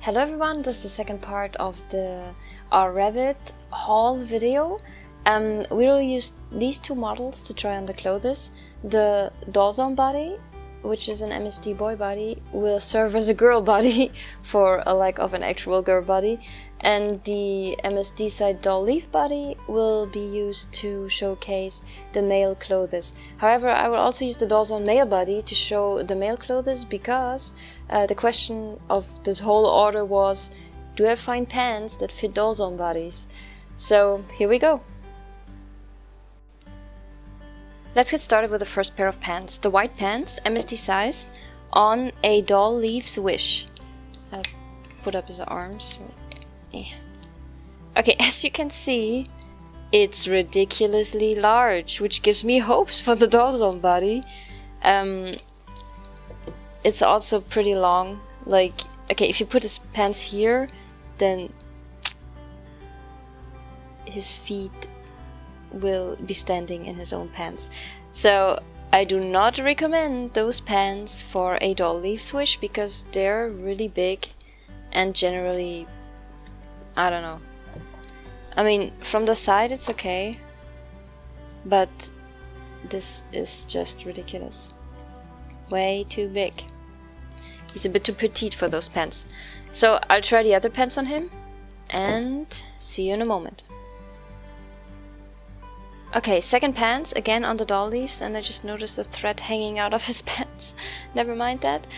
Hello everyone, this is the second part of the Rrabit haul video. We will use these two models to try on the clothes. The Dollzone body, which is an MSD boy body, will serve as a girl body for a lack of an actual girl body, and the MSD side doll leaf body will be used to showcase the male clothes. However, I will also use the Dollzone male body to show the male clothes because the question of this whole order was, do I find pants that fit Dollzone bodies? So here we go. Let's get started with the first pair of pants. The white pants, MSD sized, on a doll leaf's wish. I'll put up his arms. Yeah. Okay, as you can see, it's ridiculously large, which gives me hopes for the Dollzone body. It's also pretty long. Like, okay, if you put his pants here, then his feet will be standing in his own pants. So I do not recommend those pants for a doll leaf wish because they're really big and generally, I don't know. I mean, from the side it's okay, but this is just ridiculous. Way too big. He's a bit too petite for those pants. So I'll try the other pants on him and see you in a moment. Okay, second pants, again on the doll leaves, and I just noticed a thread hanging out of his pants. Never mind that.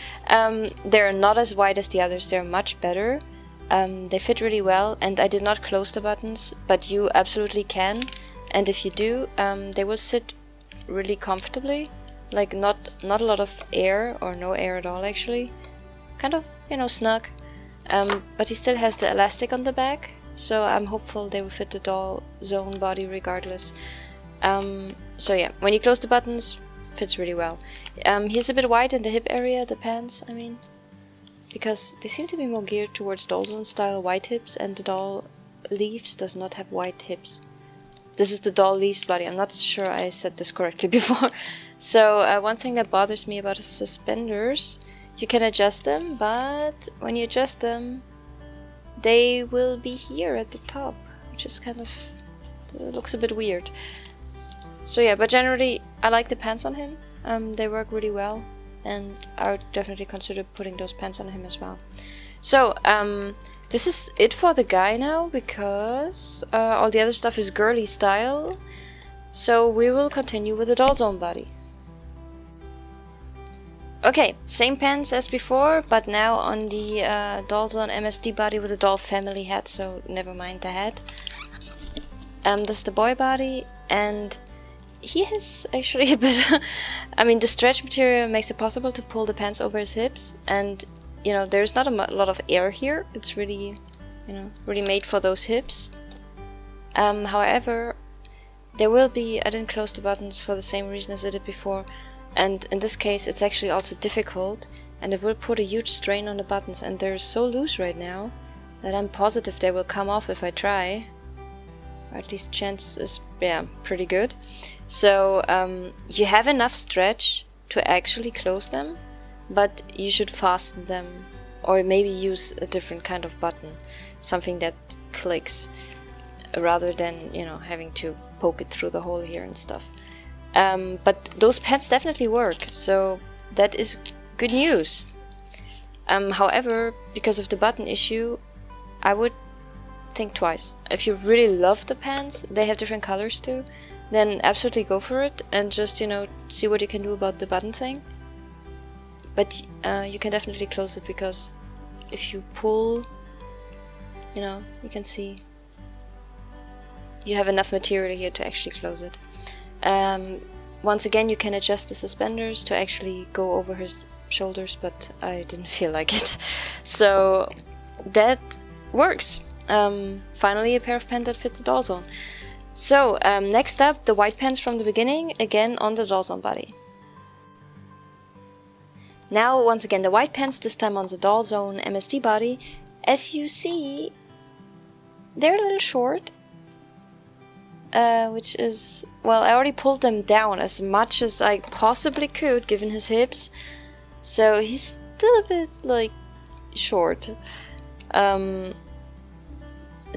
They're not as wide as the others, they're much better. They fit really well, and I did not close the buttons, but you absolutely can. And if you do, they will sit really comfortably. Like not a lot of air, or no air at all actually. Kind of, you know, snug. But he still has the elastic on the back, so I'm hopeful they will fit the Dollzone body regardless. So yeah, when you close the buttons, fits really well. He's a bit wide in the hip area, the pants, I mean, because they seem to be more geared towards Dollzone style wide hips, and the doll leaves does not have wide hips. This is the doll leaves body, I'm not sure I said this correctly before. So one thing that bothers me about the suspenders, you can adjust them, but when you adjust them, they will be here at the top, which is kind of, looks a bit weird. So yeah, but generally I like the pants on him. They work really well, and I would definitely consider putting those pants on him as well. So this is it for the guy now, because all the other stuff is girly style. So we will continue with the Dollzone body. Okay, same pants as before, but now on the Dollzone MSD body with a doll family head, so never mind the head. This is the boy body, and he has actually a bit I mean, the stretch material makes it possible to pull the pants over his hips, and you know, there's not a lot of air here. It's really, you know, really made for those hips. However, there will be, I didn't close the buttons for the same reason as I did before, and in this case it's actually also difficult, and it will put a huge strain on the buttons, and they're so loose right now that I'm positive they will come off if I try. Or at least chance is, yeah, pretty good. So you have enough stretch to actually close them, but you should fasten them, or maybe use a different kind of button, something that clicks, rather than, you know, having to poke it through the hole here and stuff. But those pants definitely work, so that is good news. However, because of the button issue, I would think twice. If you really love the pants, they have different colors too, then absolutely go for it and just, you know, see what you can do about the button thing. But you can definitely close it, because if you pull, you know, you can see you have enough material here to actually close it. Once again, you can adjust the suspenders to actually go over his shoulders, but I didn't feel like it. So that works. Finally a pair of pants that fits the Dollzone. So next up, the white pants from the beginning, again on the Dollzone body. Now once again the white pants, this time on the Dollzone MSD body. As you see, they're a little short, which is, well, I already pulled them down as much as I possibly could given his hips, so he's still a bit like short. It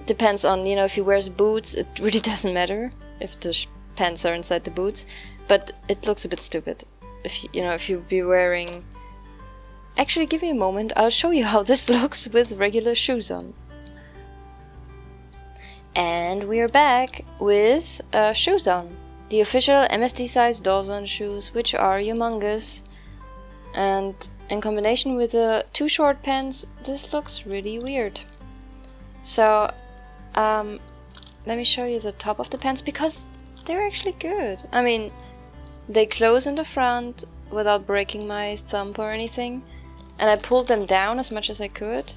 depends on, you know, if he wears boots, it really doesn't matter if the pants are inside the boots, but it looks a bit stupid. If you know, if you be wearing... Actually, give me a moment, I'll show you how this looks with regular shoes on. And we are back with shoes on. The official MSD size Dolls-On shoes, which are humongous. And in combination with the 2 short pants, this looks really weird. So, let me show you the top of the pants, because they're actually good. I mean, they close in the front without breaking my thumb or anything. And I pulled them down as much as I could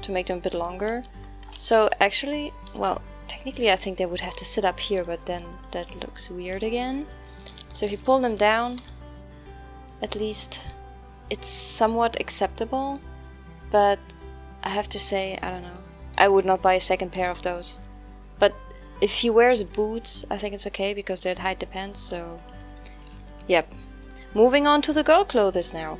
to make them a bit longer. So actually, well, technically I think they would have to sit up here, but then that looks weird again. So if you pull them down, at least it's somewhat acceptable. But I have to say, I don't know, I would not buy a second pair of those. But if he wears boots, I think it's okay because they'd hide the pants, so... Yep. Moving on to the girl clothes now.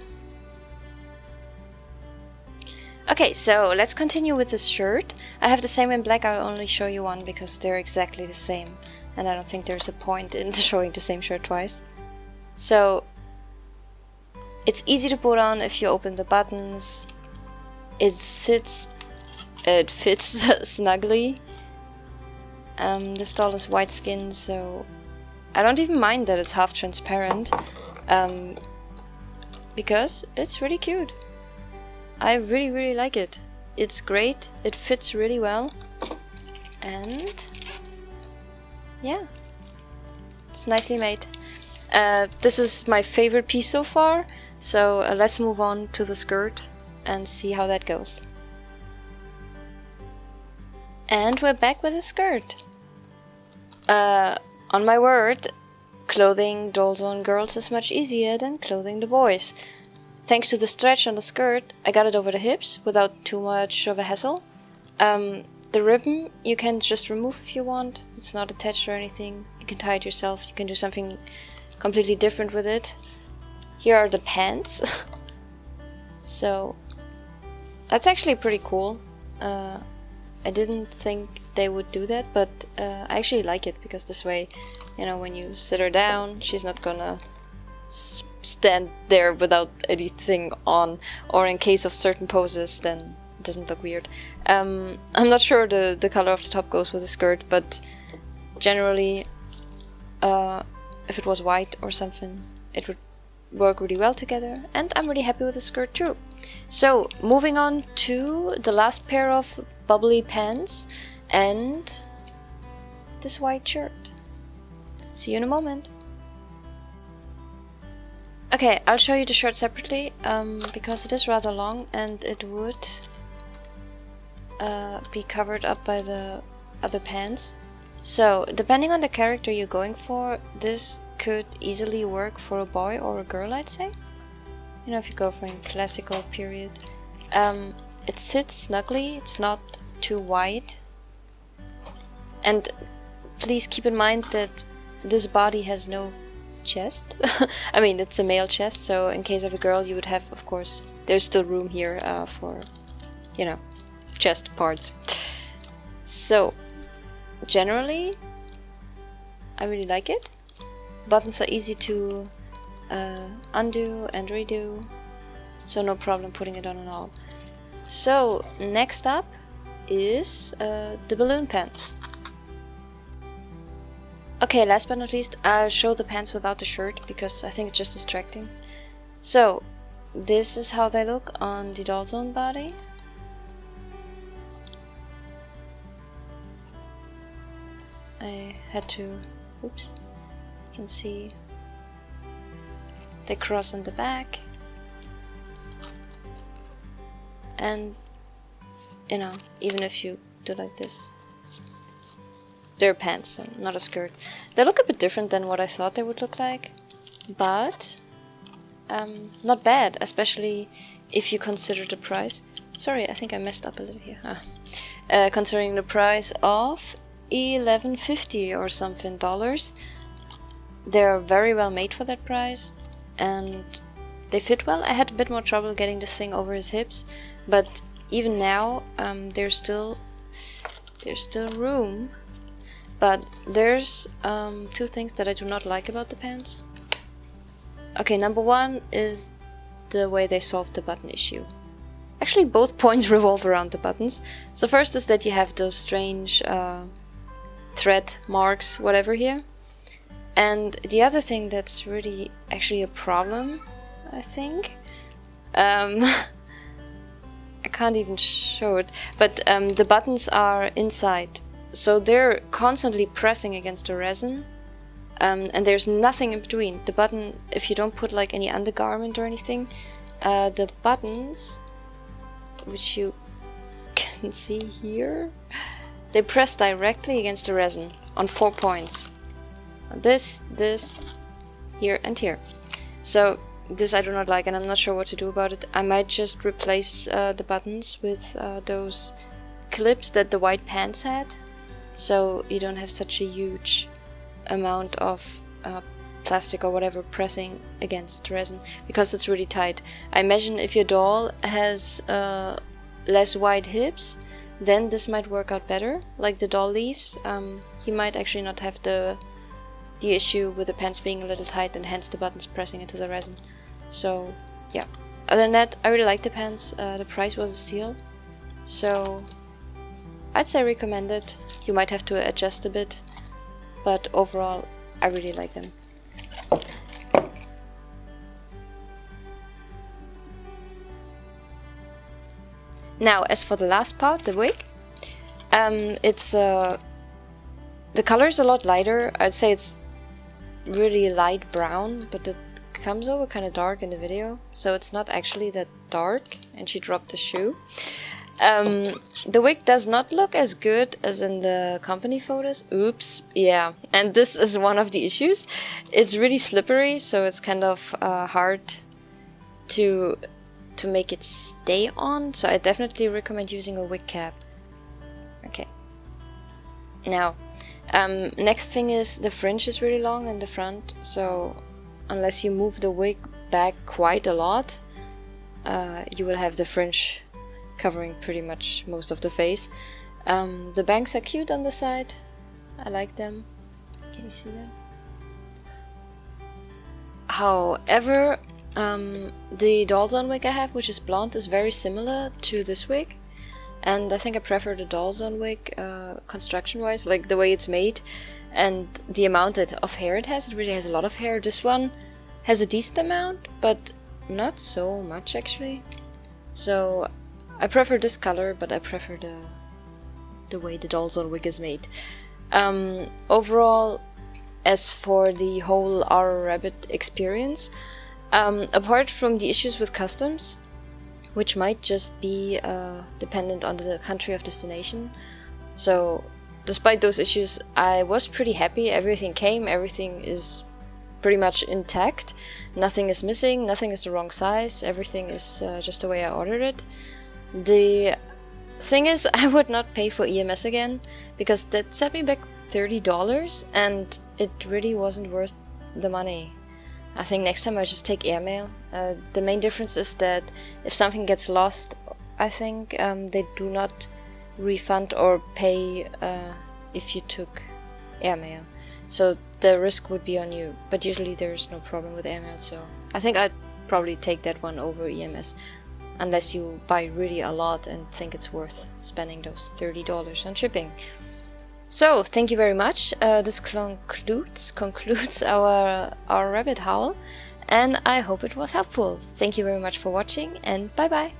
Okay, so let's continue with this shirt. I have the same in black, I'll only show you one because they're exactly the same. And I don't think there's a point in showing the same shirt twice. So, it's easy to put on if you open the buttons. It fits snugly. This doll is white skin, so I don't even mind that it's half transparent. Because it's really cute. I really like it. It's great, it fits really well, and yeah, it's nicely made. This is my favorite piece so far, so let's move on to the skirt and see how that goes. And we're back with the skirt. On my word, clothing Dolls-On girls is much easier than clothing the boys. Thanks to the stretch on the skirt, I got it over the hips without too much of a hassle. The ribbon you can just remove if you want. It's not attached or anything. You can tie it yourself. You can do something completely different with it. Here are the pants. So that's actually pretty cool. I didn't think they would do that, but I actually like it because this way, you know, when you sit her down, she's not gonna stand there without anything on, or in case of certain poses, then it doesn't look weird. I'm not sure the color of the top goes with the skirt, but generally, if it was white or something, it would work really well together, and I'm really happy with the skirt too. So, moving on to the last pair of bubbly pants and this white shirt. See you in a moment. Okay, I'll show you the shirt separately, because it is rather long and it would be covered up by the other pants. So, depending on the character you're going for, this could easily work for a boy or a girl, I'd say. You know, if you go for a classical period. It sits snugly, it's not too wide. And please keep in mind that this body has no chest. I mean, it's a male chest, so in case of a girl you would have, of course, there's still room here for, you know, chest parts. So, generally, I really like it. Buttons are easy to undo and redo, so no problem putting it on at all. So, next up is the balloon pants. Okay, last but not least, I'll show the pants without the shirt because I think it's just distracting. So, this is how they look on the Dolls-On body. I had to, oops, you can see they cross on the back. And, you know, even if you do like this, they're pants, so not a skirt. They look a bit different than what I thought they would look like, but not bad, especially if you consider the price. Sorry, I think I messed up a little here. Considering the price of $11.50 or something dollars. They're very well made for that price, and they fit well. I had a bit more trouble getting this thing over his hips, but even now there's still room, but there's two things that I do not like about the pants. Okay, number one is the way they solved the button issue. Actually, both points revolve around the buttons. So first is that you have those strange thread marks, whatever here. And the other thing that's really actually a problem, I think, I can't even show it, but the buttons are inside. So they're constantly pressing against the resin, and there's nothing in between. The button, if you don't put like any undergarment or anything, the buttons, which you can see here, they press directly against the resin on 4 points. This, here and here. So this I do not like, and I'm not sure what to do about it. I might just replace the buttons with those clips that the white pants had, so you don't have such a huge amount of plastic or whatever pressing against resin, because it's really tight. I imagine if your doll has less wide hips, then this might work out better, like the doll leaves. He might actually not have the issue with the pants being a little tight and hence the buttons pressing into the resin. So yeah, other than that, I really like the pants. The price was a steal, so I'd say recommend it. You might have to adjust a bit, but overall I really like them. Now, as for the last part, the wig, it's the color is a lot lighter. I'd say it's really light brown, but it comes over kind of dark in the video, so it's not actually that dark. And she dropped the shoe. The wig does not look as good as in the company photos. Oops, yeah, and this is one of the issues. It's really slippery, so it's kind of hard to make it stay on, so I definitely recommend using a wig cap. Okay. Now, next thing is the fringe is really long in the front, so unless you move the wig back quite a lot, you will have the fringe covering pretty much most of the face. The bangs are cute on the side. I like them. Can you see them? However, the Dolls On wig I have, which is blonde, is very similar to this wig, and I think I prefer the Dolls On wig construction wise, like the way it's made and the amount of hair it has. It really has a lot of hair. This one has a decent amount, but not so much actually. So I prefer this color, but I prefer the way the Dolls On wig is made. Overall, as for the whole Rrabit experience, apart from the issues with customs, which might just be dependent on the country of destination, so despite those issues, I was pretty happy. Everything came, everything is pretty much intact, nothing is missing, nothing is the wrong size, everything is just the way I ordered it. The thing is, I would not pay for EMS again, because that set me back $30 and it really wasn't worth the money. I think next time I just take airmail. The main difference is that if something gets lost, I think they do not refund or pay if you took airmail. So the risk would be on you, but usually there's no problem with airmail, so I think I'd probably take that one over EMS, unless you buy really a lot and think it's worth spending those $30 on shipping. So, thank you very much. This concludes our Rrabit haul, and I hope it was helpful. Thank you very much for watching, and bye bye!